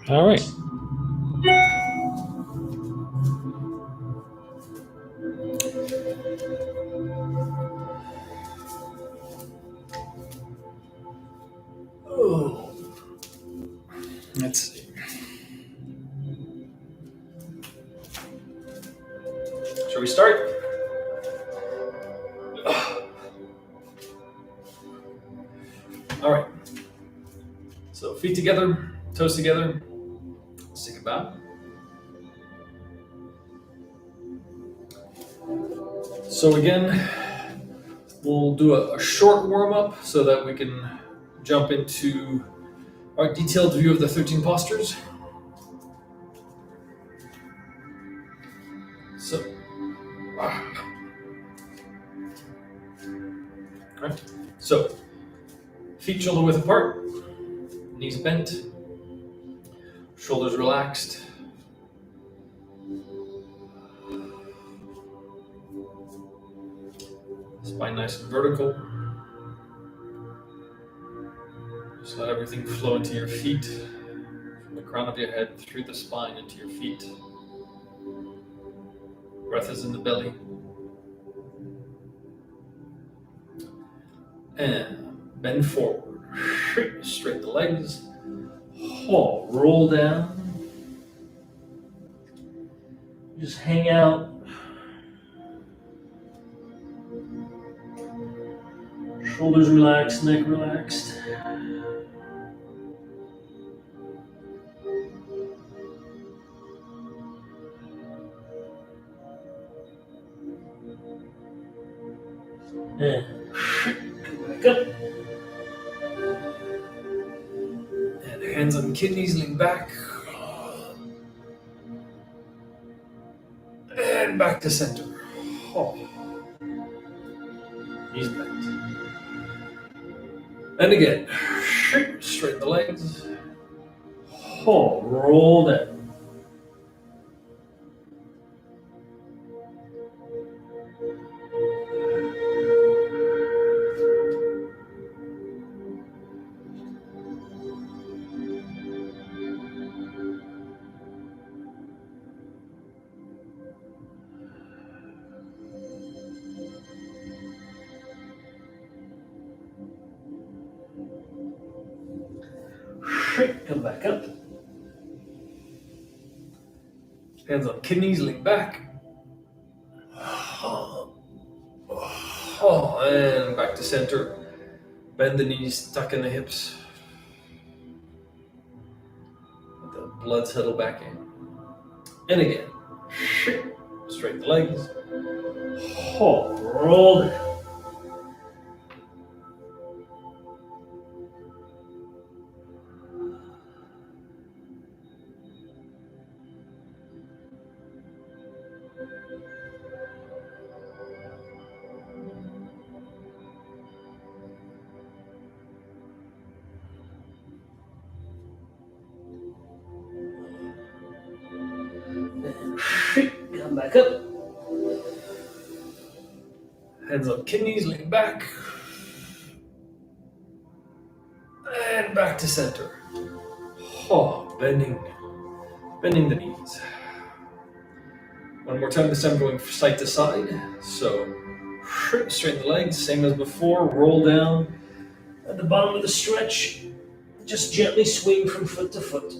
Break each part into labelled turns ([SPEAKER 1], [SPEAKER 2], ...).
[SPEAKER 1] All right. Oh, let's see. Shall we start? All right. So feet together, toes together. Let's take a bow. So again, we'll do a short warm-up so that we can jump into our detailed view of the 13 postures. So, right. So, feet shoulder width apart, knees bent, shoulders relaxed. Spine nice and vertical. Just let everything flow into your feet, from the crown of your head through the spine into your feet. Breath is in the belly. And bend forward. Straighten the legs. Roll down. Just hang out. Shoulders relaxed, neck relaxed. And back up. And hands on kidneys, lean back. And back to center. Knees bent. And again, straighten the legs. Roll down. Come back up. Hands on kidneys, lean back. And back to center. Bend the knees, tuck in the hips. Let the blood settle back in. And again. Straighten the legs. Roll down. Come back up. Hands on kidneys, lean back. And back to center. Bending the knees. One more time, this time going side to side. So straighten the legs, same as before. Roll down. At the bottom of the stretch, just gently swing from foot to foot.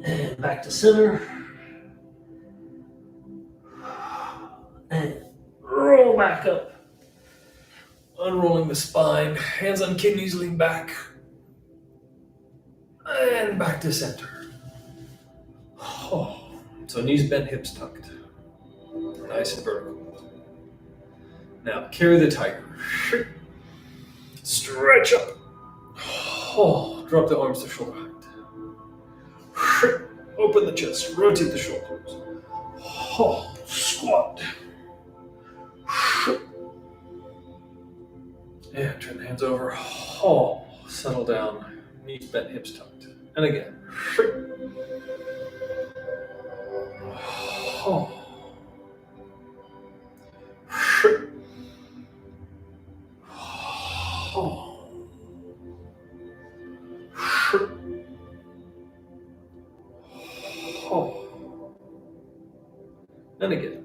[SPEAKER 1] And back to center. And roll back up. Unrolling the spine. Hands on kidneys, lean back. And back to center. So knees bent, hips tucked. Nice and vertical. Now carry the tiger. Stretch up. Drop the arms to shoulder height. Open the chest. Rotate the shoulders. Squat. And turn the hands over. Settle down. Knees bent, hips tucked. And again. And again.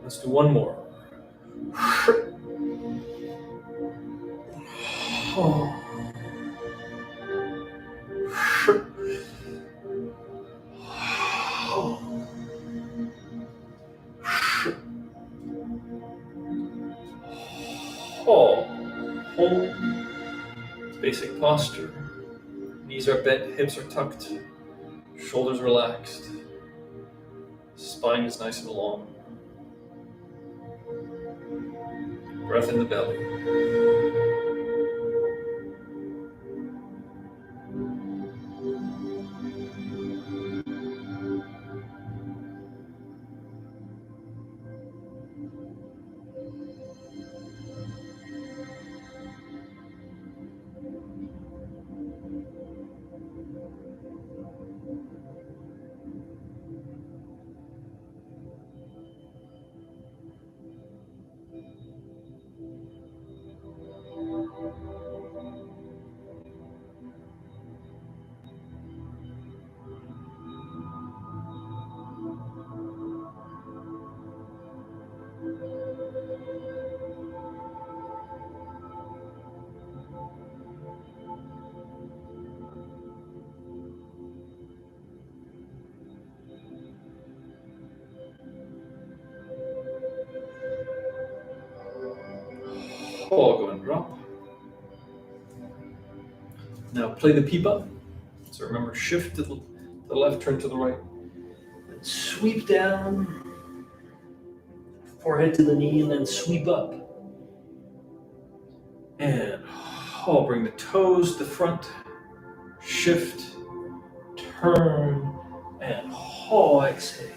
[SPEAKER 1] Let's do one more. Hold. Basic posture. Knees are bent, hips are tucked, shoulders relaxed. Spine is nice and long. Breath in the belly. Go and drop. Now play the pipa. So remember, shift to the left, turn to the right. And sweep down. Forehead to the knee, and then sweep up. And bring the toes to front. Shift, turn, and exhale.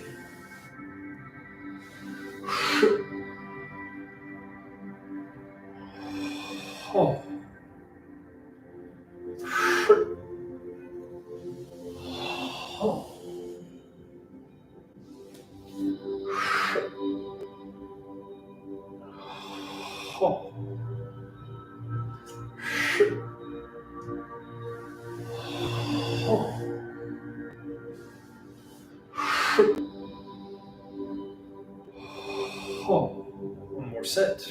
[SPEAKER 1] One more set.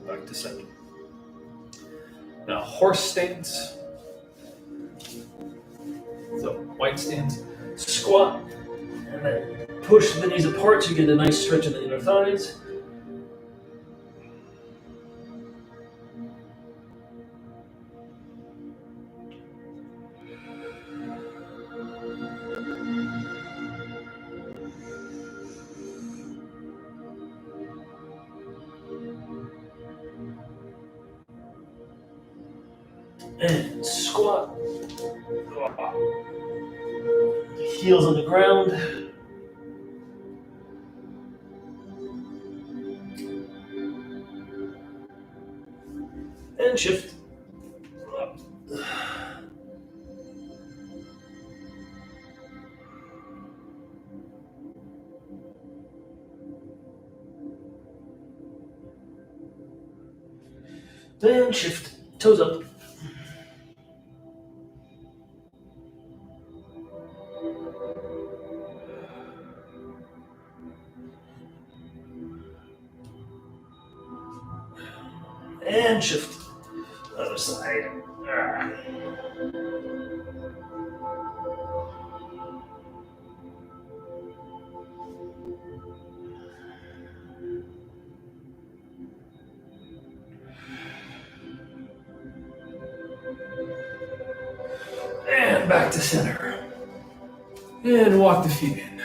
[SPEAKER 1] Back to center. Now horse stance. So white stance. Squat. And then push the knees apart so you get a nice stretch in the inner thighs. And squat. Heels on the ground. And shift. Then shift. Toes up. And shift. Other side. And back to center. And walk the feet in.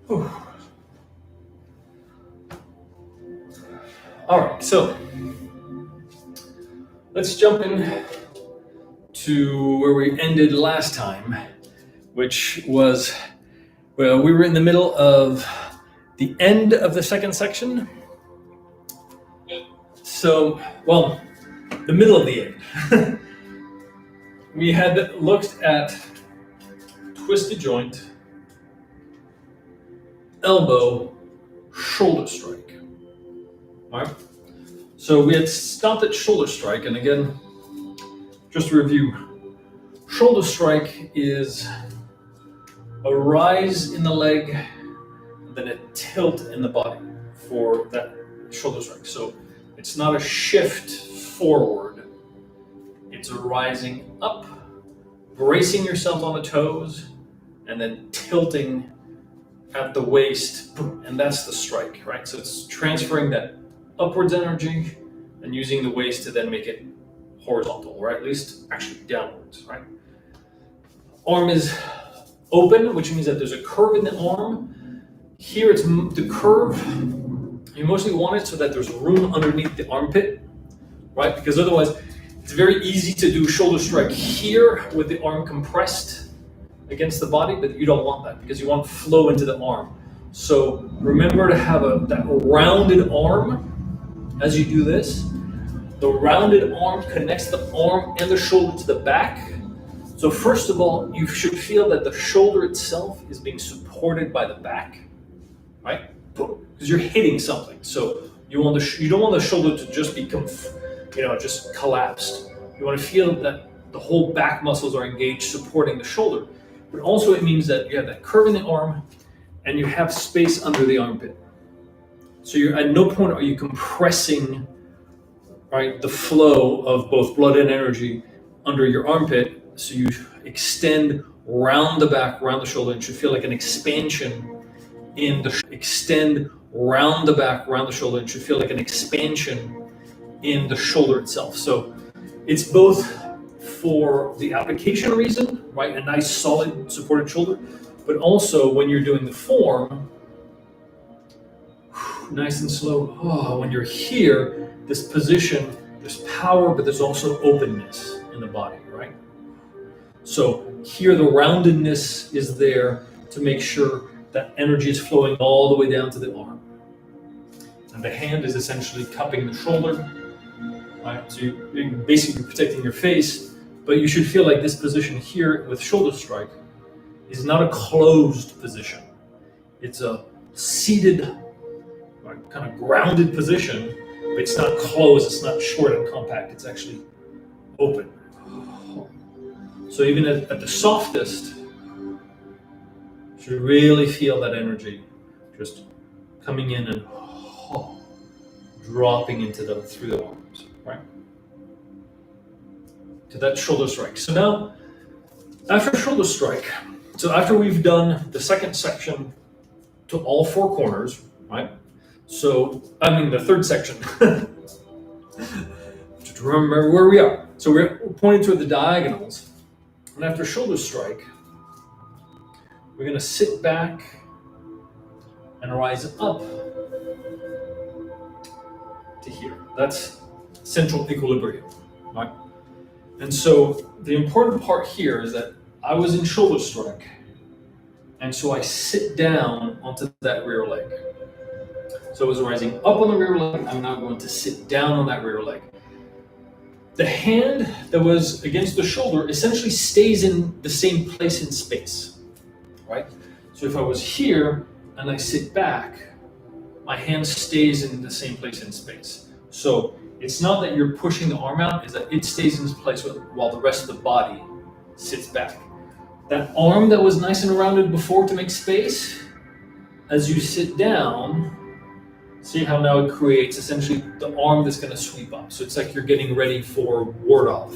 [SPEAKER 1] Whew. All right, so let's jump in to where we ended last time, which was, well, we were in the middle of the end of the second section. So, well, the middle of the end. We had looked at twisted joint, elbow, shoulder strike. All right. So we had stopped at shoulder strike, and again, just to review, shoulder strike is a rise in the leg, and then a tilt in the body for that shoulder strike. So it's not a shift forward, it's a rising up, bracing yourself on the toes, and then tilting at the waist, and that's the strike, right? So it's transferring that upwards energy and using the waist to then make it horizontal, or at least actually downwards, right? Arm is open, which means that there's a curve in the arm. Here it's the curve, you mostly want it so that there's room underneath the armpit, right? Because otherwise it's very easy to do shoulder strike here with the arm compressed against the body, but you don't want that because you want flow into the arm. So remember to have that rounded arm as you do this. The rounded arm connects the arm and the shoulder to the back. So first of all, you should feel that the shoulder itself is being supported by the back, right? Because you're hitting something. So you don't want the shoulder to just be just collapsed. You want to feel that the whole back muscles are engaged, supporting the shoulder. But also it means that you have that curve in the arm and you have space under the armpit. So you're at no point are you compressing, right, the flow of both blood and energy under your armpit. So you extend round the back, round the shoulder, and you should feel like an expansion in the extend round the back, round the shoulder, and you should feel like an expansion in the shoulder itself. So it's both for the application reason, right, a nice solid supported shoulder, but also when you're doing the form, nice and slow. Oh, when you're here, this position, there's power, but there's also openness in the body, right? So here the roundedness is there to make sure that energy is flowing all the way down to the arm. And the hand is essentially cupping the shoulder, right? So you're basically protecting your face, but you should feel like this position here with shoulder strike is not a closed position. It's a seated, kind of grounded position, but it's not closed, it's not short and compact, it's actually open. So even at the softest, you should really feel that energy just coming in and dropping through the arms, right? To that shoulder strike. So now, after shoulder strike, so after we've done the second section to all four corners, right? So, the third section, to remember where we are. So we're pointing toward the diagonals, and after shoulder strike, we're going to sit back and rise up to here. That's central equilibrium, right? And so the important part here is that I was in shoulder strike, and so I sit down onto that rear leg. So I was rising up on the rear leg, I'm now going to sit down on that rear leg. The hand that was against the shoulder essentially stays in the same place in space, right? So if I was here and I sit back, my hand stays in the same place in space. So it's not that you're pushing the arm out, it's that it stays in its place while the rest of the body sits back. That arm that was nice and rounded before to make space, as you sit down, See how now it creates essentially the arm that's going to sweep up. So it's like you're getting ready for ward off.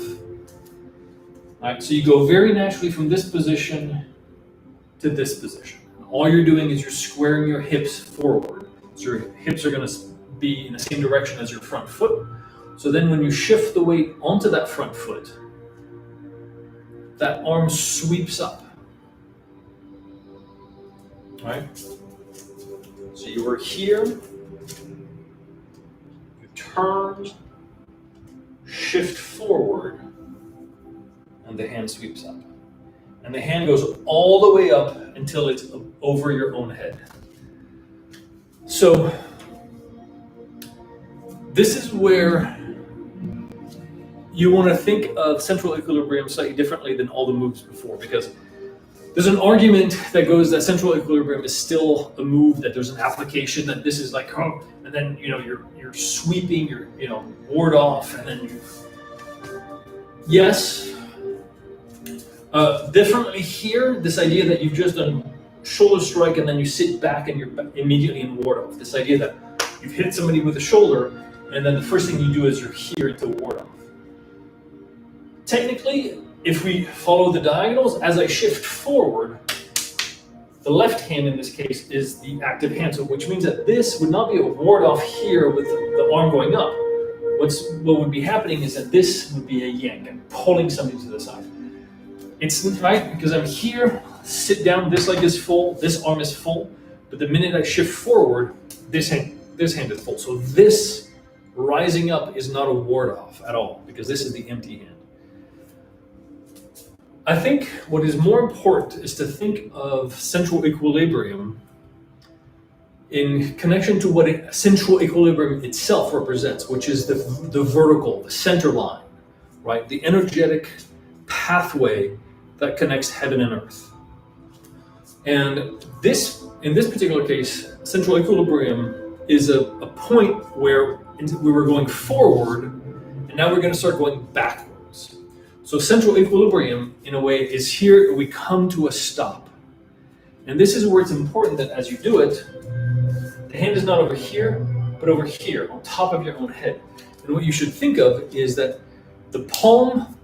[SPEAKER 1] All right, so you go very naturally from this position to this position. All you're doing is you're squaring your hips forward. So your hips are going to be in the same direction as your front foot. So then when you shift the weight onto that front foot, that arm sweeps up. All right? So you were here, you turn, shift forward, and the hand sweeps up. And the hand goes all the way up until it's over your own head. So this is where you want to think of central equilibrium slightly differently than all the moves before, because there's an argument that goes that central equilibrium is still a move, that there's an application, that this is like, oh, and then you're sweeping, you're ward off, and then you. Yes. Differently here, this idea that you've just done shoulder strike and then you sit back and you're immediately in ward off. This idea that you've hit somebody with a shoulder and then the first thing you do is you're here to ward off. Technically, if we follow the diagonals, as I shift forward, the left hand in this case is the active hand, so which means that this would not be a ward off here with the arm going up. What would be happening is that this would be a yank and pulling something to the side. It's right because I'm here, sit down, this leg is full, this arm is full, but the minute I shift forward, this hand is full. So this rising up is not a ward off at all because this is the empty hand. I think what is more important is to think of central equilibrium in connection to what central equilibrium itself represents, which is the vertical, the center line, right? The energetic pathway that connects heaven and earth. And in this particular case, central equilibrium is a point where we were going forward, and now we're going to start going backwards. So central equilibrium, in a way, is here we come to a stop. And this is where it's important that as you do it, the hand is not over here, but over here, on top of your own head. And what you should think of is that the palm,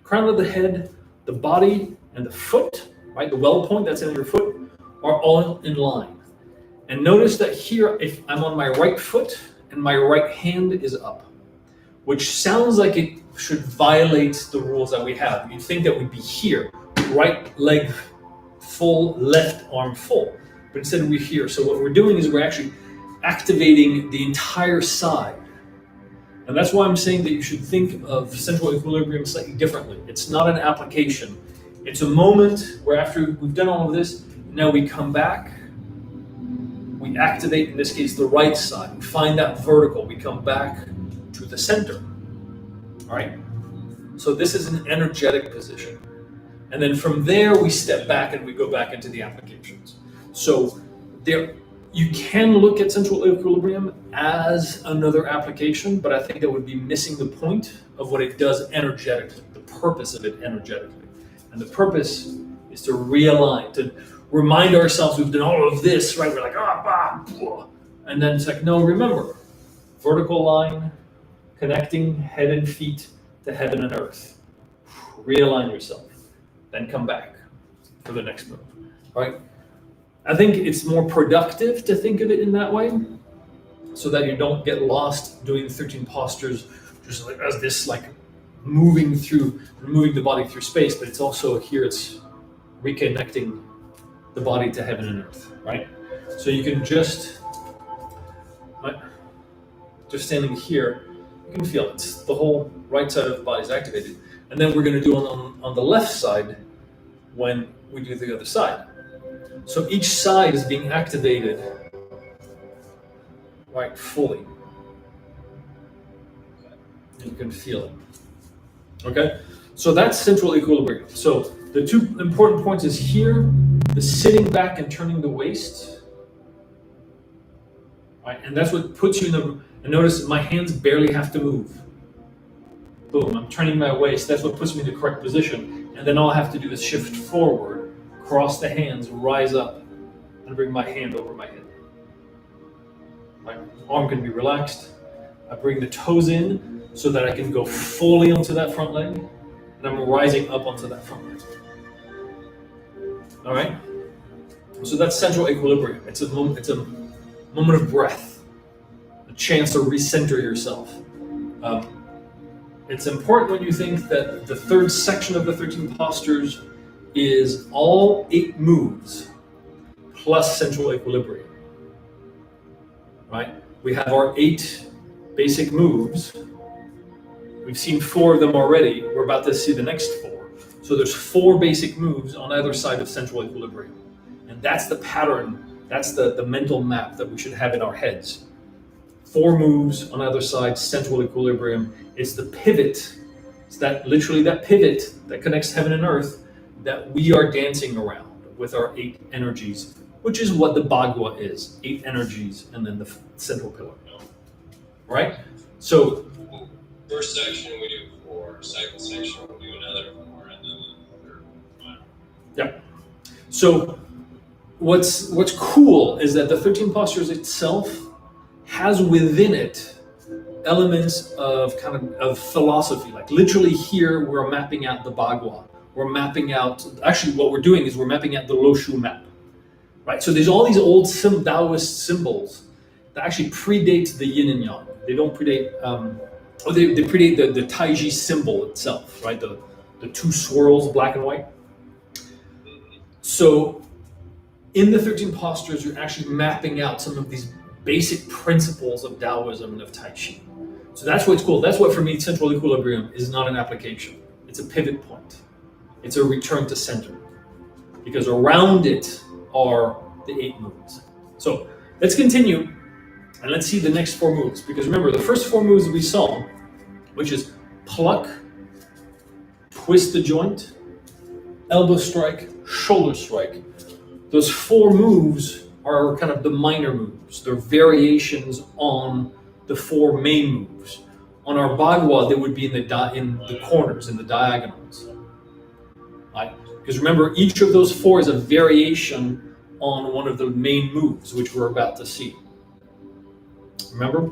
[SPEAKER 1] crown of the head, the body, and the foot, right, the well point that's in your foot, are all in line. And notice that here, if I'm on my right foot and my right hand is up, which sounds like it should violate the rules that we have. You'd think that we'd be here, right leg full, left arm full, but instead we're here. So what we're doing is we're actually activating the entire side. And that's why I'm saying that you should think of central equilibrium slightly differently. It's not an application. It's a moment where after we've done all of this, now we come back, we activate, in this case, the right side. We find that vertical, we come back to the center. All right? So this is an energetic position. And then from there, we step back and we go back into the applications. So there, you can look at central equilibrium as another application, but I think that would be missing the point of what it does energetically, the purpose of it energetically. And the purpose is to realign, to remind ourselves we've done all of this, right? We're like, and then it's like, no, remember, vertical line, connecting head and feet to heaven and earth. Realign yourself, then come back for the next move, right? I think it's more productive to think of it in that way so that you don't get lost doing 13 postures just like as this like moving the body through space, but it's also here it's reconnecting the body to heaven and earth, right? So you can just standing here, you can feel it. The whole right side of the body is activated. And then we're going to do on the left side when we do the other side. So each side is being activated, right, fully. And you can feel it. Okay? So that's central equilibrium. So the two important points is here, the sitting back and turning the waist. Right? And that's what puts you in the, and notice my hands barely have to move. Boom, I'm turning my waist. That's what puts me in the correct position. And then all I have to do is shift forward, cross the hands, rise up, and bring my hand over my head. My arm can be relaxed. I bring the toes in so that I can go fully onto that front leg, and I'm rising up onto that front leg. All right? So that's central equilibrium. It's a moment of breath, a chance to recenter yourself. It's important when you think that the third section of the 13 postures is all 8 moves plus central equilibrium. Right? We have our 8 basic moves. We've seen 4 of them already. We're about to see the next 4. So there's 4 basic moves on either side of central equilibrium. And that's the pattern, that's the mental map that we should have in our heads. 4 moves on either side, central equilibrium. It's the pivot. It's literally that pivot that connects heaven and earth that we are dancing around with our 8 energies, which is what the Bhagwa is. 8 energies and then the central pillar. Right? So
[SPEAKER 2] first section we do 4, second section we do another 4, and then the third one.
[SPEAKER 1] Yeah. So what's cool is that the 13 postures itself has within it elements of of philosophy. Like literally here we're mapping out the Bhagwa. We're mapping out, actually what we're doing is we're mapping out the Loshu map. Right? So there's all these old Taoist symbols that actually predate the yin and yang. They don't predate, they predate the Tai Chi symbol itself, right? The 2 swirls, black and white. So in the 13 postures, you're actually mapping out some of these basic principles of Taoism and of Tai Chi. So that's what's cool. That's what for me, central equilibrium is not an application. It's a pivot point. It's a return to center. Because around it are the 8 moves. So let's continue and let's see the next 4 moves. Because remember, the first 4 moves we saw, which is pluck, twist the joint, elbow strike, shoulder strike. Those 4 moves are kind of the minor moves. They're variations on the 4 main moves. On our Bhagwa, they would be in the corners, in the diagonals. Right? Because remember, each of those 4 is a variation on one of the main moves, which we're about to see. Remember?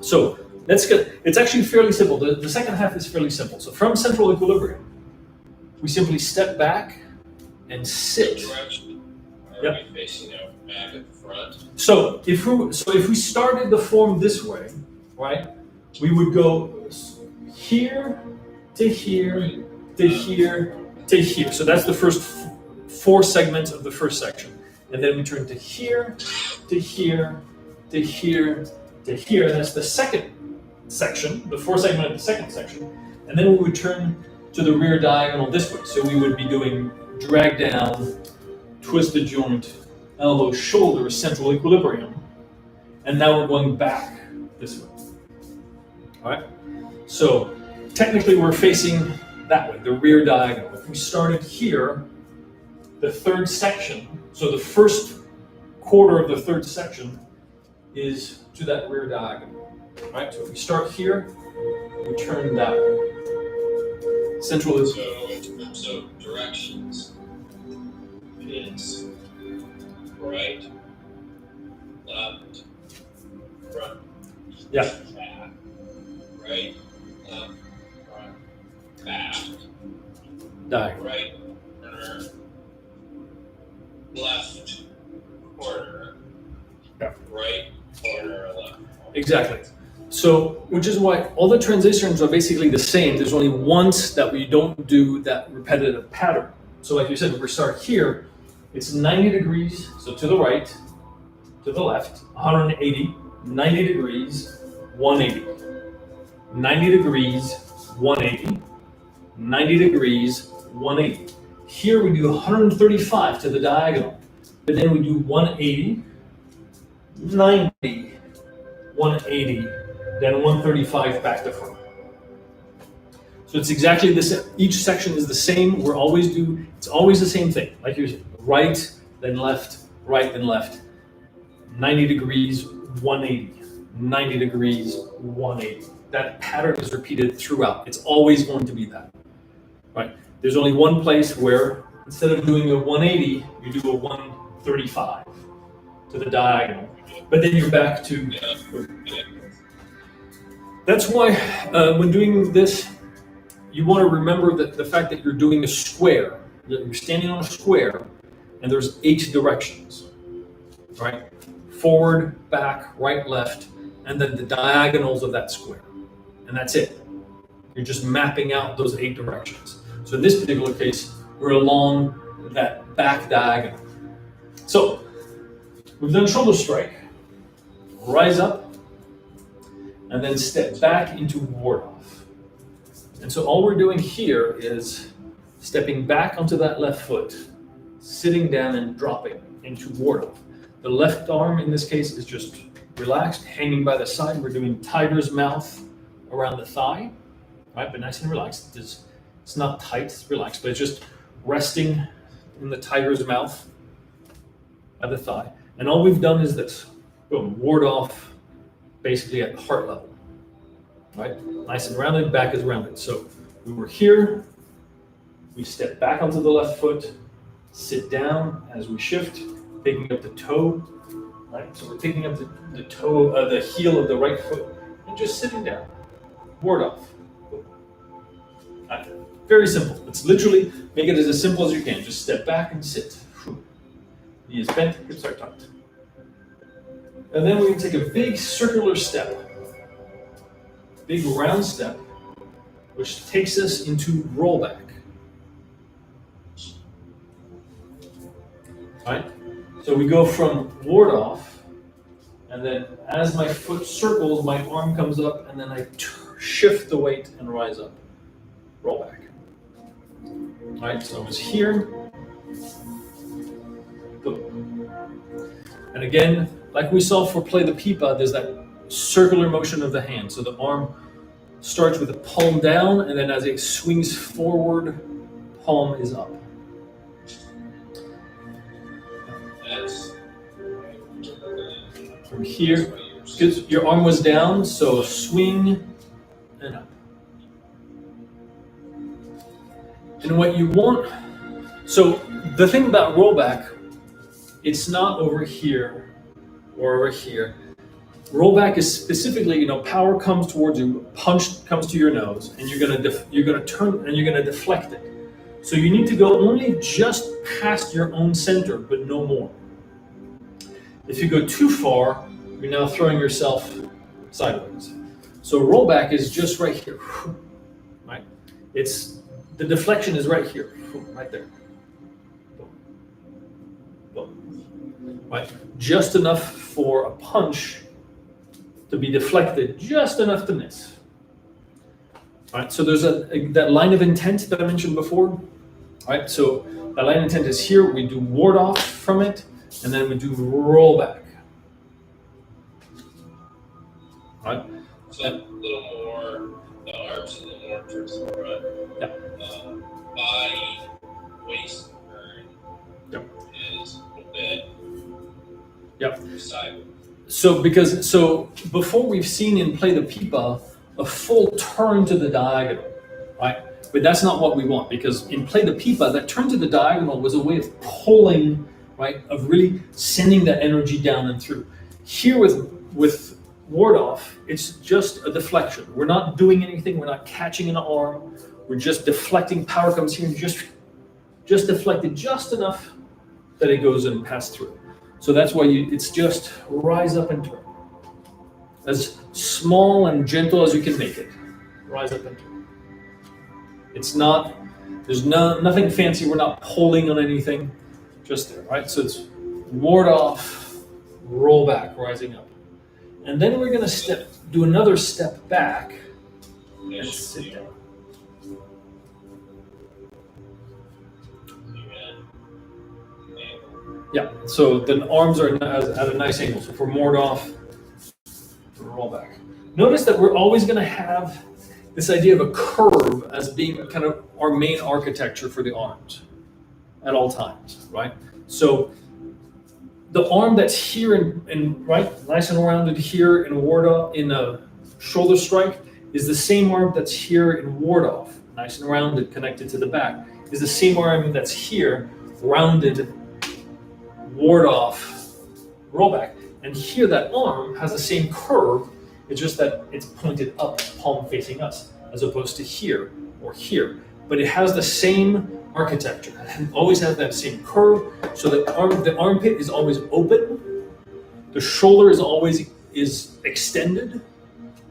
[SPEAKER 1] So let's get, it's actually fairly simple. The second half is fairly simple. So from central equilibrium, we simply step back and sit.
[SPEAKER 2] Are we facing out back at the front?
[SPEAKER 1] So if we started the form this way, right, we would go here to here to here to here. So that's the first 4 segments of the first section. And then we turn to here to here to here to here. And that's the second section, the 4 segment of the second section. And then we would turn to the rear diagonal this way. So we would be doing drag down, twist the joint, elbow, shoulder, central equilibrium. And now we're going back this way. All right? So technically we're facing that way, the rear diagonal. If we started here, the third section, so the first quarter of the third section is to that rear diagonal. Right? So if we start here, we turn that way. Central is...
[SPEAKER 2] So in terms of directions, it's right, left, front,
[SPEAKER 1] Yeah.
[SPEAKER 2] back, right, left, front, back,
[SPEAKER 1] Diagonal.
[SPEAKER 2] right corner, left corner,
[SPEAKER 1] Yeah.
[SPEAKER 2] right corner, left corner.
[SPEAKER 1] Exactly. So, which is why all the transitions are basically the same. There's only once that we don't do that repetitive pattern. So like you said, if we start here, it's 90 degrees, so to the right, to the left, 180, 90 degrees, 180. 90 degrees, 180, 90 degrees, 180. Here we do 135 to the diagonal, but then we do 180, 90, 180, then 135 back to front. So it's exactly the same. Each section is the same. It's always the same thing. Like you're saying, right, then left, right, then left. 90 degrees, 180. 90 degrees, 180. That pattern is repeated throughout. It's always going to be that. Right? There's only one place where instead of doing a 180, you do a 135. to the diagonal. But then you're back to. That's why when doing this, you want to remember that the fact that you're doing a square. You're standing on a square, and there's 8 directions, right? Forward, back, right, left, and then the diagonals of that square, and that's it. You're just mapping out those 8 directions. So in this particular case, we're along that back diagonal. So we've done shoulder strike, rise up, and then step back into ward off. And so all we're doing here is stepping back onto that left foot, sitting down and dropping into ward off. The left arm in this case is just relaxed, hanging by the side. We're doing tiger's mouth around the thigh, right? But nice and relaxed. It's not tight, it's relaxed, but it's just resting in the tiger's mouth by the thigh. And all we've done is this. Boom, ward off basically at heart level, right? Nice and rounded, back is rounded. So we were here, we step back onto the left foot, sit down as we shift, picking up the toe, right? So we're picking up the toe, the heel of the right foot, and just sitting down, ward off. Right. Very simple. It's literally, make it as simple as you can. Just step back and sit. Knees bent, hips are tucked. And then we're going to take a big circular step, big round step, which takes us into rollback. Right? So we go from ward off, and then as my foot circles, my arm comes up, and then I shift the weight and rise up. Rollback. Right? So I was here. Boom. And again, like we saw for play the pipa, there's that circular motion of the hand. So the arm starts with the palm down, and then as it swings forward, palm is up. From here, because your arm was down, so swing and up. And what you want, so the thing about rollback, it's not over here or over here. Rollback is specifically, power comes towards you, punch comes to your nose, and you're gonna turn and you're gonna deflect it. So you need to go only just past your own center, but no more. If you go too far, you're now throwing yourself sideways. So rollback is just right here, right? The deflection is right here, right there. Boom. Right? Just enough for a punch to be deflected, just enough to miss. All right, so there's that line of intent that I mentioned before. All right, so that line of intent is here. We do ward off from it, and then we do rollback. All right.
[SPEAKER 2] So a little more, the arms a little more towards the front.
[SPEAKER 1] Yeah.
[SPEAKER 2] Body, waist turn is a little bit sideways.
[SPEAKER 1] So before we've seen in play the pipa a full turn to the diagonal, right? But that's not what we want, because in play the pipa, that turn to the diagonal was a way of pulling, right? Of really sending that energy down and through. Here with ward off, it's just a deflection. We're not doing anything. We're not catching an arm. We're just deflecting. Power comes here and just deflected just enough that it goes and pass through. So that's why it's just rise up and turn. As small and gentle as you can make it. Rise up and turn. It's not, there's nothing fancy. We're not pulling on anything. Just there, right? So it's ward off, roll back, rising up. And then we're going to do another step back and sit down. Yeah, so the arms are at a nice angle. So for ward off, roll back. Notice that we're always going to have this idea of a curve as being kind of our main architecture for the arms at all times, right? So the arm that's here and right, nice and rounded here in ward off, in a shoulder strike, is the same arm that's here in ward off, nice and rounded, connected to the back, is the same arm that's here, rounded, ward off, rollback. And here that arm has the same curve, it's just that it's pointed up, palm facing us, as opposed to here or here. But it has the same architecture. It always has that same curve. So the armpit is always open. The shoulder is always extended,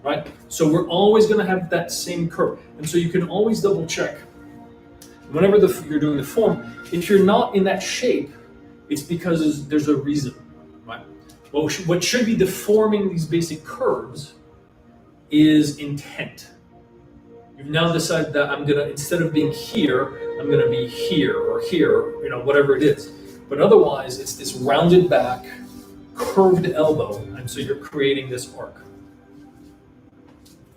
[SPEAKER 1] right? So we're always going to have that same curve. And so you can always double check. Whenever you're doing the form, if you're not in that shape, it's because there's a reason, right? What should be deforming these basic curves is intent. You've now decided that I'm gonna, instead of being here, I'm gonna be here or here, whatever it is. But otherwise, it's this rounded back, curved elbow, and so you're creating this arc.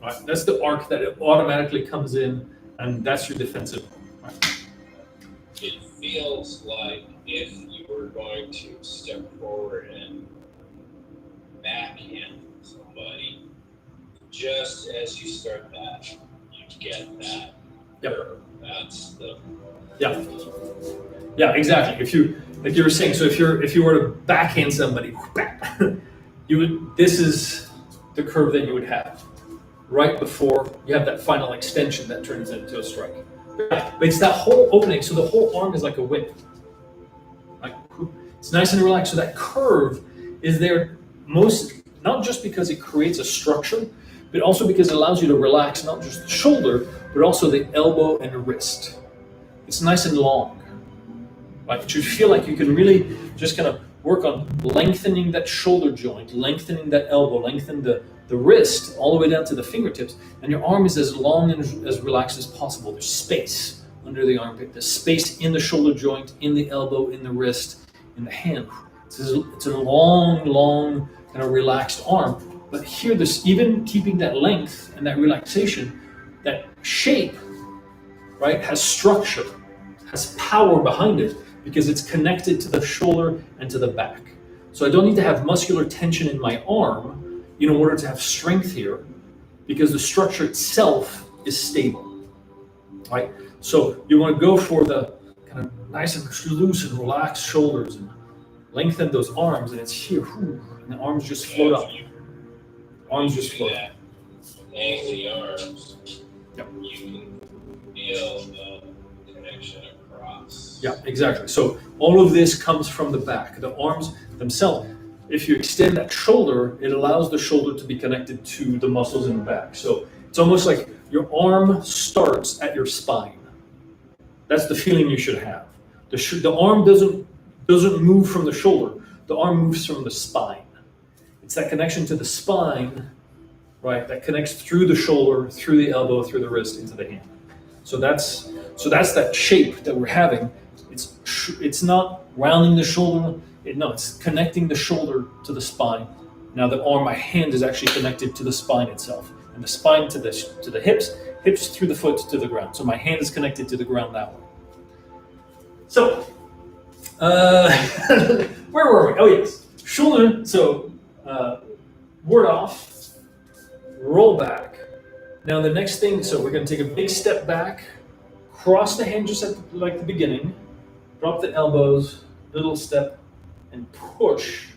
[SPEAKER 1] Right? That's the arc that it automatically comes in, and that's your defensive. Right?
[SPEAKER 2] It feels like if you were going to step forward and backhand somebody, just as you start that, you get that.
[SPEAKER 1] Yep.
[SPEAKER 2] That's the.
[SPEAKER 1] Yeah, exactly. If you, like you were saying, so if you were to backhand somebody, this is the curve that you would have right before you have that final extension that turns into a strike. But it's that whole opening, so the whole arm is like a whip. Like, it's nice and relaxed. So that curve is there not just because it creates a structure, but also because it allows you to relax not just the shoulder, but also the elbow and the wrist. It's nice and long. Like, you feel like you can really just kind of work on lengthening that shoulder joint, lengthening that elbow, lengthen the wrist all the way down to the fingertips, and your arm is as long and as relaxed as possible. There's space under the armpit, there's space in the shoulder joint, in the elbow, in the wrist, in the hand. It's a long, kind of relaxed arm. But here, even keeping that length and that relaxation, that shape, right, has structure, has power behind it, because it's connected to the shoulder and to the back. So I don't need to have muscular tension in my arm in order to have strength here, because the structure itself is stable, right? So you want to go for the kind of nice and loose and relaxed shoulders and lengthen those arms, and it's here, and the arms just float up. Arms just float up.
[SPEAKER 2] Hang the arms.
[SPEAKER 1] Yep.
[SPEAKER 2] You can feel the connection across.
[SPEAKER 1] Yeah, exactly. So all of this comes from the back. The arms themselves, if you extend that shoulder, it allows the shoulder to be connected to the muscles in the back. So it's almost like your arm starts at your spine. That's the feeling you should have. The arm doesn't move from the shoulder. The arm moves from the spine. It's that connection to the spine, right, that connects through the shoulder, through the elbow, through the wrist, into the hand. So that's that shape that we're having. It's not rounding the shoulder. It's connecting the shoulder to the spine. Now the arm, my hand, is actually connected to the spine itself, and the spine to the hips through the foot to the ground. So my hand is connected to the ground that way. So, where were we? Oh yes, shoulder. So, ward off, roll back. Now the next thing. So we're going to take a big step back, cross the hand just like the beginning, drop the elbows, little step, and push.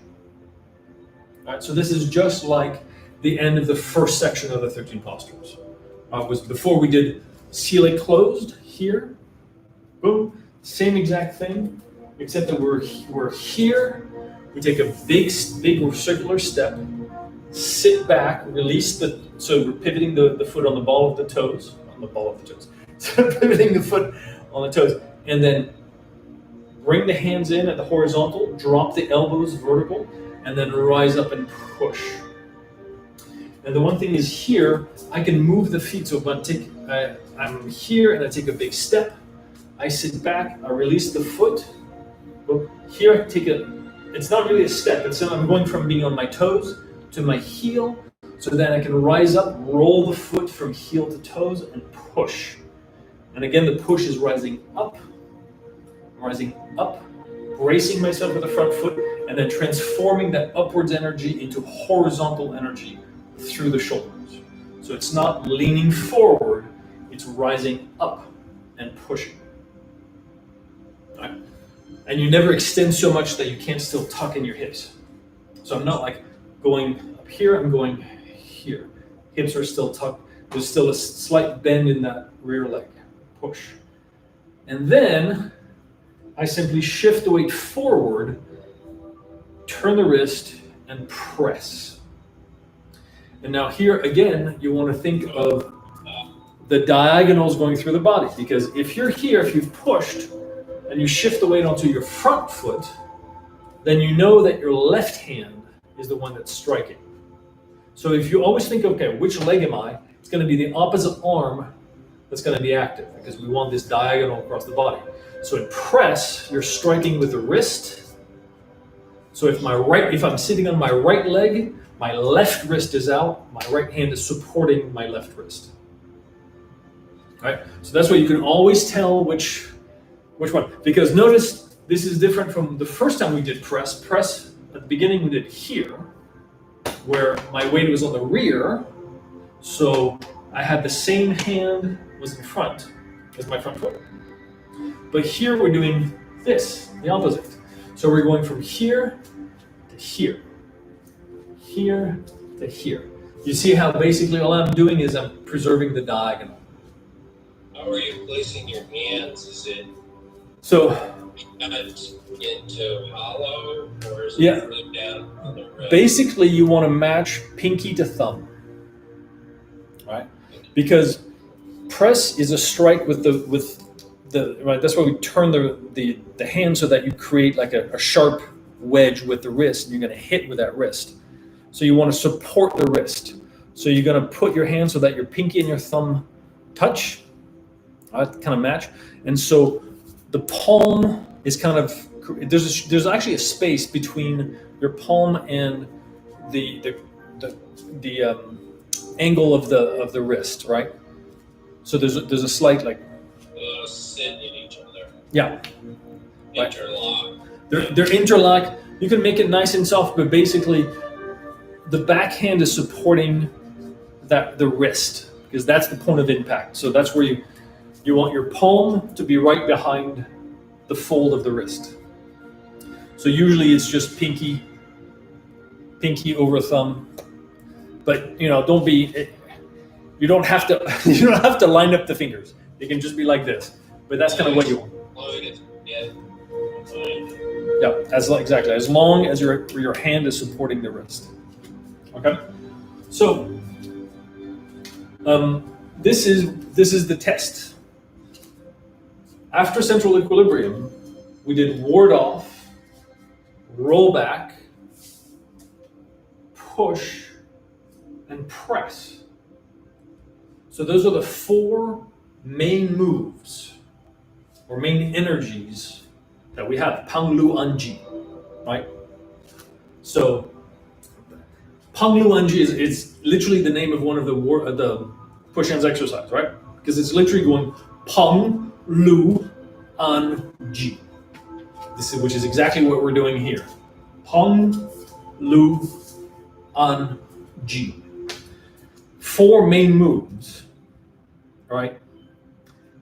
[SPEAKER 1] All right, so this is just like the end of the first section of the 13 postures. It was before we did seal it closed here. Boom, same exact thing, except that we're here. We take a big circular step, sit back, release so we're pivoting the foot on the ball of the toes, So pivoting the foot on the toes, and then bring the hands in at the horizontal, drop the elbows vertical, and then rise up and push. And the one thing is here, I can move the feet. So if I'm here and I take a big step, I sit back, I release the foot. But here I it's not really a step, I'm going from being on my toes to my heel, so then I can rise up, roll the foot from heel to toes, and push. And again, the push is rising up, bracing myself with the front foot, and then transforming that upwards energy into horizontal energy through the shoulders. So it's not leaning forward, it's rising up and pushing. Right? And you never extend so much that you can't still tuck in your hips. So I'm not like going up here, I'm going here. Hips are still tucked. There's still a slight bend in that rear leg. Push. And then I simply shift the weight forward, turn the wrist, and press. And now here again, you want to think of the diagonals going through the body, because if you're here, if you've pushed and you shift the weight onto your front foot, then you know that your left hand is the one that's striking. So if you always think, okay, which leg am I? It's going to be the opposite arm that's going to be active, because we want this diagonal across the body. So in press, you're striking with the wrist. So if I'm sitting on my right leg, my left wrist is out, my right hand is supporting my left wrist. Right? So that's why you can always tell which one. Because notice this is different from the first time we did press. Press at the beginning we did here, where my weight was on the rear. So I had the same hand was in front as my front foot. But here we're doing this, the opposite. So we're going from here to here, here to here. You see how basically all I'm doing is I'm preserving the diagonal.
[SPEAKER 2] How are you placing your hands? Is it
[SPEAKER 1] so
[SPEAKER 2] into hollow, or is
[SPEAKER 1] yeah,
[SPEAKER 2] it really down on the wrist?
[SPEAKER 1] Basically, you want to match pinky to thumb, right? Because press is a strike with the right. That's why we turn the hand so that you create like a sharp wedge with the wrist, and you're going to hit with that wrist. So you want to support the wrist. So you're going to put your hand so that your pinky and your thumb touch. Kind of match, and so the palm is kind of there's actually a space between your palm and the angle of the wrist, right? So there's a slight like
[SPEAKER 2] sit in each other.
[SPEAKER 1] Yeah,
[SPEAKER 2] interlock.
[SPEAKER 1] Right. They're interlocked. You can make it nice and soft, but basically the backhand is supporting the wrist, because that's the point of impact. So that's where you want your palm to be right behind the fold of the wrist. So usually it's just pinky over thumb. But you don't have to line up the fingers. It can just be like this. But that's kind of what you want. Yeah, exactly. As long as your hand is supporting the wrist. Okay? So this is the test. After central equilibrium, we did ward off, roll back, push, and press. So those are the 4 main moves or main energies that we have. Pang Lu Anji, right? So Pang Lu Anji is literally the name of one of the push hands exercise, right? Because it's literally going Pang Lu An Ji. Which is exactly what we're doing here. Pang Lu An Ji. 4 main moves. All right.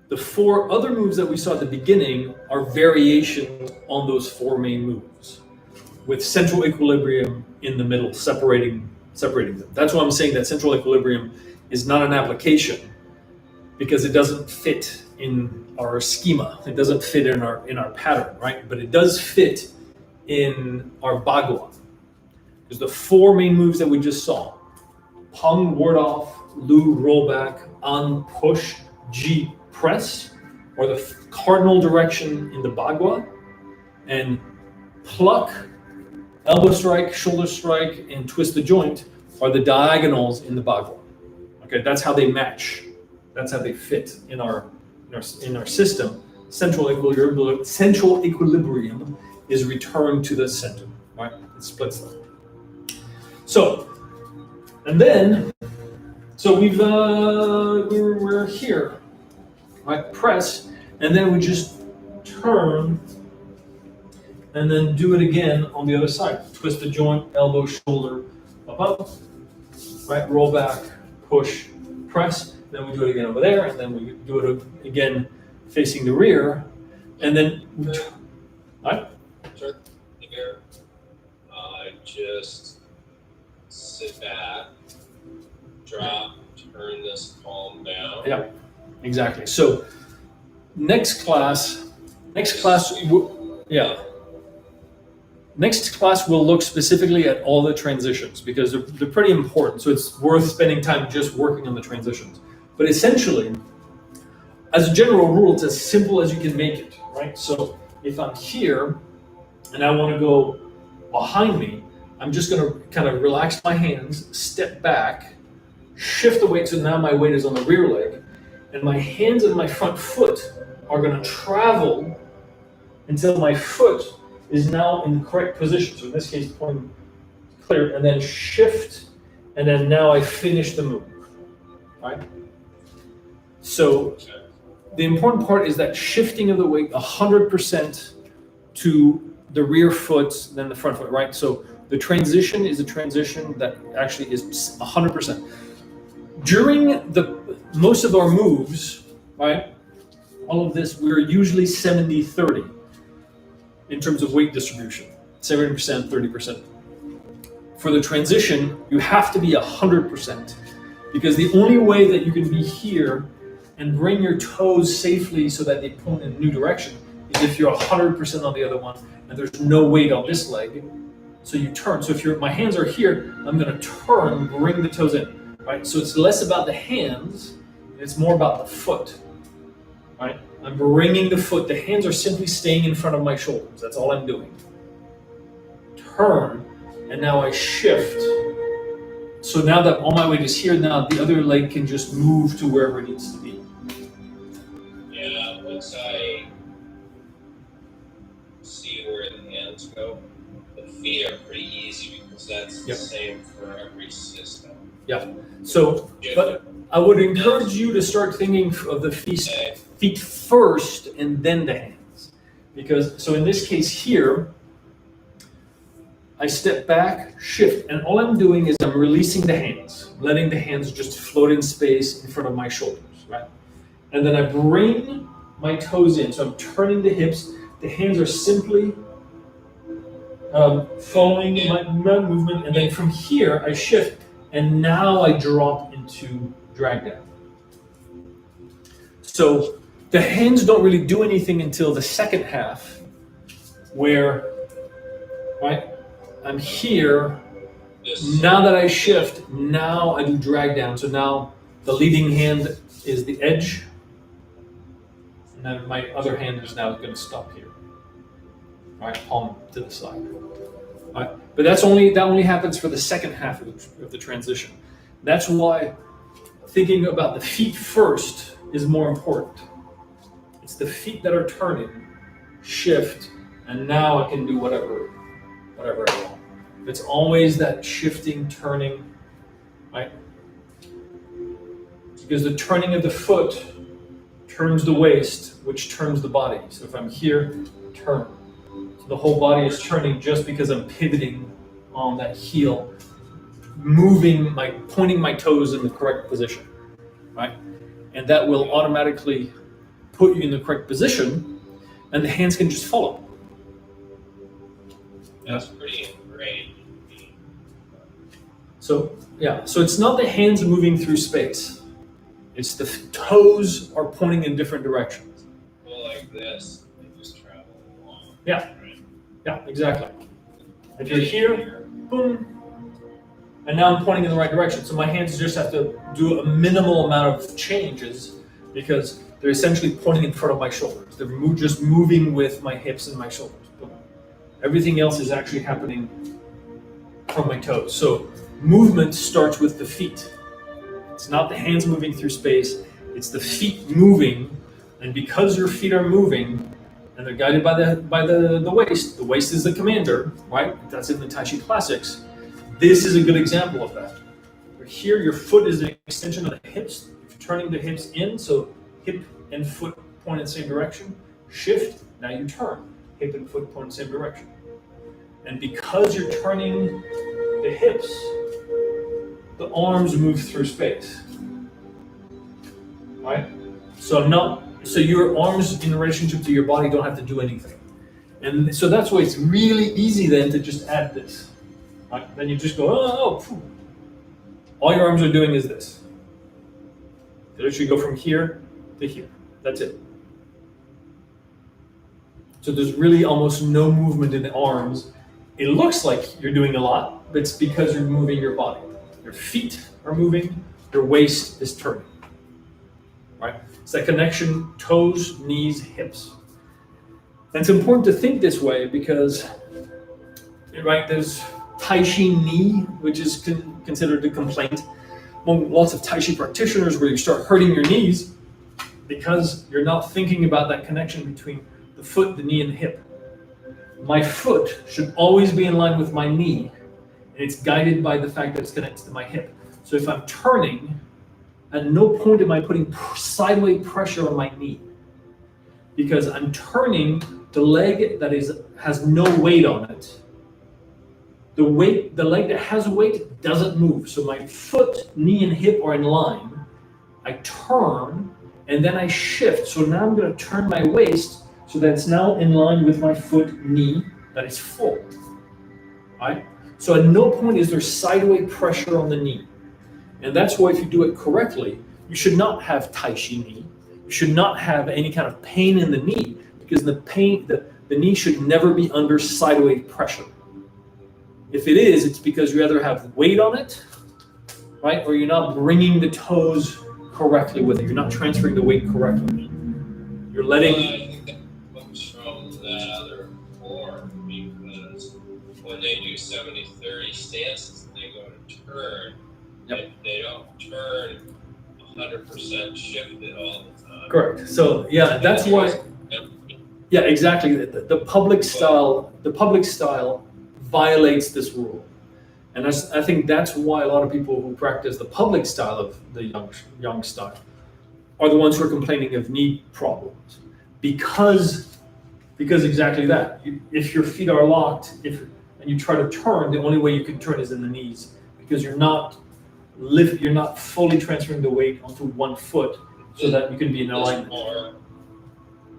[SPEAKER 1] The 4 other moves that we saw at the beginning are variations on those 4 main moves, with central equilibrium in the middle, separating them. That's why I'm saying that central equilibrium is not an application, because it doesn't fit in our schema. It doesn't fit in our pattern, right? But it does fit in our Bagua. There's the 4 main moves that we just saw. Pang, ward off, Lu, roll back, An, push, Ji, press, or the cardinal direction in the Bagua, and pluck, elbow strike, shoulder strike, and twist the joint are the diagonals in the Bagua. Okay, that's how they match. That's how they fit in our system. Central equilibrium is returned to the center, right? It splits them. So, and then, we're here, right? Press, and then we just turn, and then do it again on the other side. Twist the joint, elbow, shoulder, up, right? Roll back, push, press. Then we do it again over there, and then we do it again facing the rear, and then right?
[SPEAKER 2] just sit back, drop, turn this palm down.
[SPEAKER 1] Yeah, exactly. So next class, yeah. Next class we'll look specifically at all the transitions because they're pretty important. So it's worth spending time just working on the transitions. But essentially, as a general rule, it's as simple as you can make it, right? So if I'm here and I want to go behind me, I'm just going to kind of relax my hands, step back, shift the weight so now my weight is on the rear leg, and my hands and my front foot are going to travel until my foot is now in the correct position. So in this case, pointing clear, and then shift, and then now I finish the move, right? So the important part is that shifting of the weight 100% to the rear foot, then the front foot, right? So the transition is a transition that actually is 100%. During most of our moves, right, all of this, we're usually 70-30 in terms of weight distribution, 70%, 30%. For the transition, you have to be 100% because the only way that you can be here and bring your toes safely so that they point in a new direction is if you're 100% on the other one and there's no weight on this leg, so you turn. So if my hands are here, I'm going to turn, bring the toes in, right? So it's less about the hands, it's more about the foot, right? I'm bringing the foot. The hands are simply staying in front of my shoulders. That's all I'm doing. Turn, and now I shift. So now that all my weight is here, now the other leg can just move to wherever it needs to be.
[SPEAKER 2] Yeah, once I see where the hands go, the feet are pretty easy because that's the same for every system.
[SPEAKER 1] Yeah. So, but I would encourage you to start thinking of the feet first and then the hands. Because, so in this case here, I step back, shift, and all I'm doing is I'm releasing the hands, letting the hands just float in space in front of my shoulders, right? And then I bring my toes in, so I'm turning the hips. The hands are simply following my movement, and then from here I shift, and now I drop into drag down. So the hands don't really do anything until the second half, where, right, I'm here. Now that I shift, now I do drag down. So now the leading hand is the edge, and then my other hand is now going to stop here. All right, palm to the side. All right, but that only happens for the second half of the transition. That's why thinking about the feet first is more important. It's the feet that are turning, shift, and now I can do whatever I want. It's always that shifting, turning, right? Because the turning of the foot turns the waist, which turns the body. So if I'm here, turn. So the whole body is turning just because I'm pivoting on that heel, pointing my toes in the correct position, right? And that will automatically put you in the correct position, and the hands can just follow.
[SPEAKER 2] That's pretty ingrained.
[SPEAKER 1] So it's not the hands moving through space. It's the toes are pointing in different directions.
[SPEAKER 2] Well, like this, they just travel along.
[SPEAKER 1] Yeah.
[SPEAKER 2] Right?
[SPEAKER 1] Yeah, exactly. If you're here, boom, and now I'm pointing in the right direction. So my hands just have to do a minimal amount of changes because they're essentially pointing in front of my shoulders. They're just moving with my hips and my shoulders. Boom. Everything else is actually happening from my toes. So movement starts with the feet. It's not the hands moving through space, it's the feet moving, and because your feet are moving and they're guided by the waist is the commander, right? That's in the Tai Chi classics. This is a good example of that. Here, your foot is an extension of the hips. You're turning the hips in, so hip and foot point in the same direction. Shift, now you turn. Hip and foot point in the same direction. And because you're turning the hips, the arms move through space, right? So your arms in relationship to your body don't have to do anything. And so that's why it's really easy then to just add this. Right? Then you just go, oh. All your arms are doing is this. You literally go from here to here. That's it. So there's really almost no movement in the arms. It looks like you're doing a lot, but it's because you're moving your body. Your feet are moving, your waist is turning. Right? It's that connection, toes, knees, hips. And it's important to think this way because, right, there's Tai Chi knee, which is considered a complaint among lots of Tai Chi practitioners, where you start hurting your knees because you're not thinking about that connection between the foot, the knee, and the hip. My foot should always be in line with my knee, and it's guided by the fact that it's connected to my hip. So if I'm turning, at no point am I putting sideways pressure on my knee, because I'm turning the leg that has no weight on it. The leg that has weight doesn't move. So my foot, knee, and hip are in line. I turn, and then I shift. So now I'm going to turn my waist so that it's now in line with my foot, knee, that is full. Right? So at no point is there sideways pressure on the knee. And that's why if you do it correctly, you should not have Tai Chi knee. You should not have any kind of pain in the knee, because the knee should never be under sideways pressure. If it is, it's because you either have weight on it, right, or you're not bringing the toes correctly with it. You're not transferring the weight correctly. You're letting.
[SPEAKER 2] Well, I think that comes from that other form, because when they do 70-30 stances and they go to turn, they don't turn 100% shifted all the time.
[SPEAKER 1] Correct. So yeah, that's why. Yeah, exactly. The public style violates this rule, and I think that's why a lot of people who practice the public style of the young style are the ones who are complaining of knee problems, because exactly that. If your feet are locked, and you try to turn, the only way you can turn is in the knees, because you're not fully transferring the weight onto one foot so that you can be in alignment.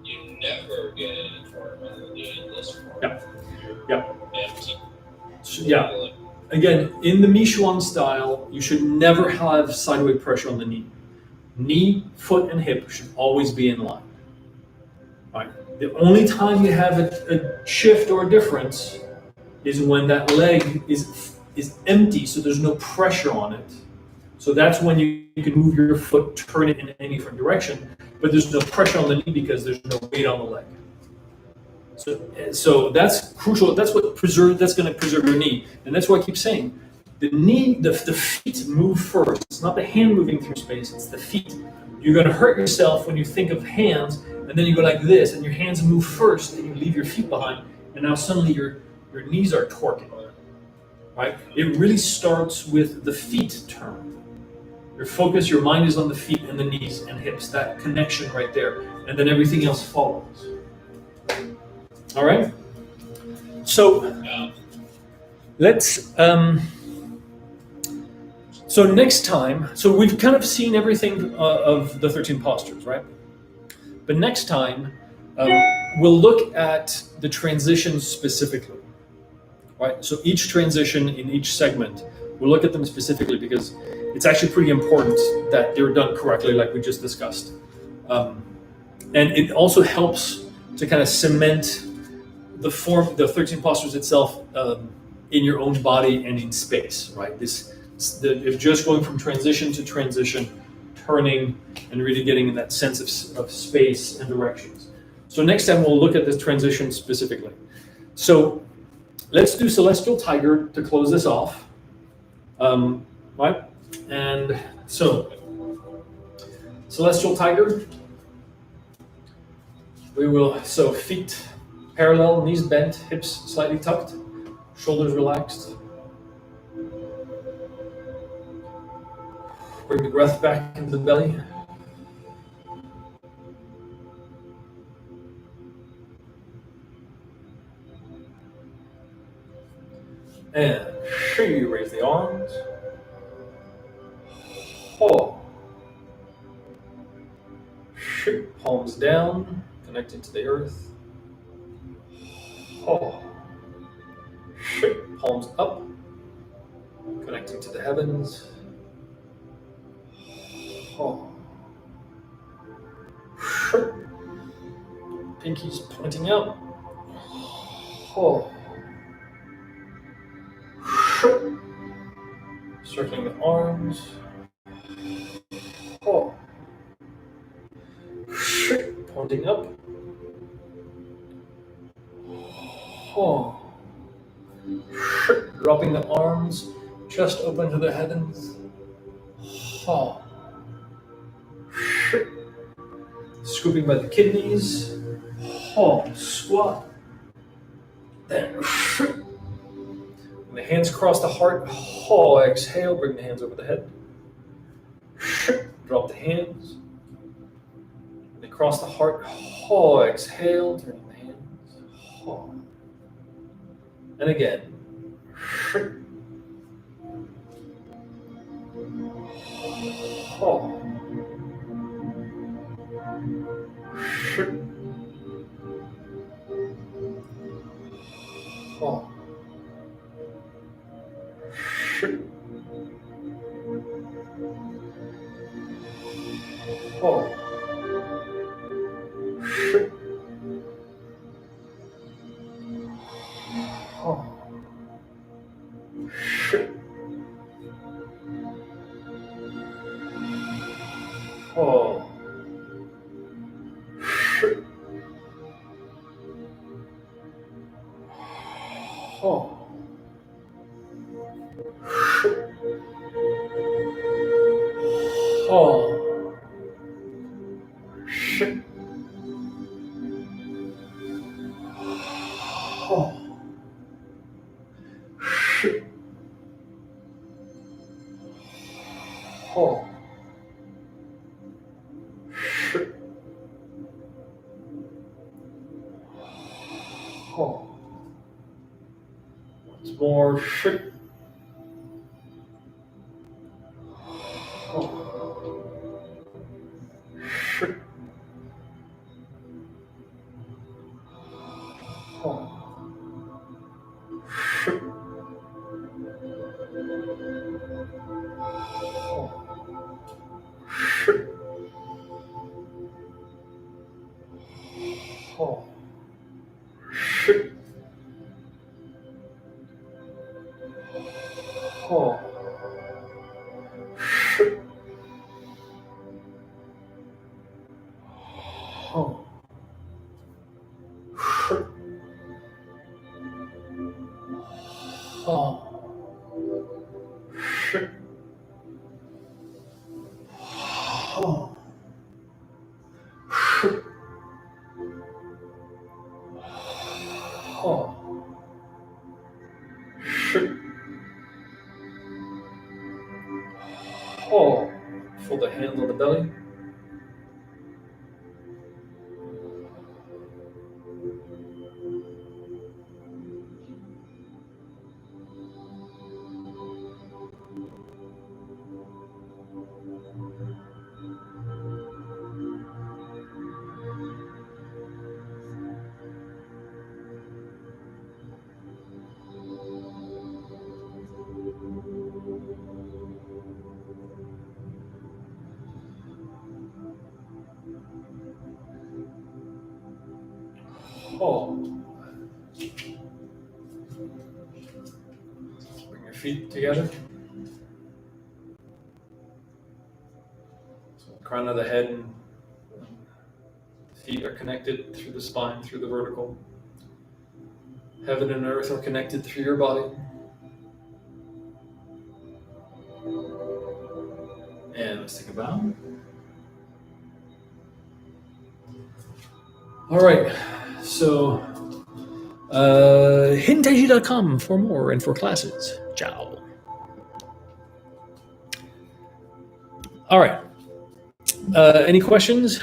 [SPEAKER 2] You never get in a tournament in this form.
[SPEAKER 1] Yeah.
[SPEAKER 2] Empty.
[SPEAKER 1] Yeah. Again, in the Michuan style, you should never have sideways pressure on the knee. Knee, foot, and hip should always be in line. Right? The only time you have a shift or a difference is when that leg is empty, so there's no pressure on it. So that's when you can move your foot, turn it in any different direction, but there's no pressure on the knee because there's no weight on the leg. So that's crucial. That's going to preserve your knee, and that's why I keep saying the knee, the feet move first. It's not the hand moving through space; it's the feet. You're going to hurt yourself when you think of hands, and then you go like this, and your hands move first, and you leave your feet behind, and now suddenly your knees are torquing. Right? It really starts with the feet turn. Your focus, your mind is on the feet and the knees and hips. That connection right there, and then everything else follows. All right. So let's. So next time, so we've kind of seen everything of the 13 postures, right? But next time, we'll look at the transitions specifically, right? So each transition in each segment, we'll look at them specifically, because it's actually pretty important that they're done correctly, like we just discussed. And it also helps to kind of cement the 13 postures itself in your own body and in space, right? If just going from transition to transition, turning, and really getting in that sense of space and directions. So next time we'll look at this transition specifically. So let's do Celestial Tiger to close this off, right? And so Celestial Tiger, we will, so feet parallel, knees bent, hips slightly tucked, shoulders relaxed. Bring the breath back into the belly. And raise the arms. Ho. Palms down, connected to the earth. Ho. Palms up, Connecting to the heavens. Oh. Pinky's pointing out. Oh. Circling the arms. Oh. Pointing up. Oh. Dropping the arms, chest open to the heavens. Oh. Scooping by the kidneys. Oh. Squat. Then. When the hands cross the heart. Oh. Exhale. Bring the hands over the head. Drop the hands. When they cross the heart. Oh. Exhale. Turning the hands. Oh. And again. Oh. Oh. Oh. Oh. Oh. Oh. Oh. Oh. Oh. Oh. Once more. Oh. Oh. Oh. Oh. Oh. Oh. Oh. Fold the hands on the belly. Oh. Bring your feet together. So the crown of the head and feet are connected through the spine, through the vertical. Heaven and earth are connected through your body. And let's take a bow. All right, so hiddenTaichi.com for more and for classes. Ciao. All right. Any questions?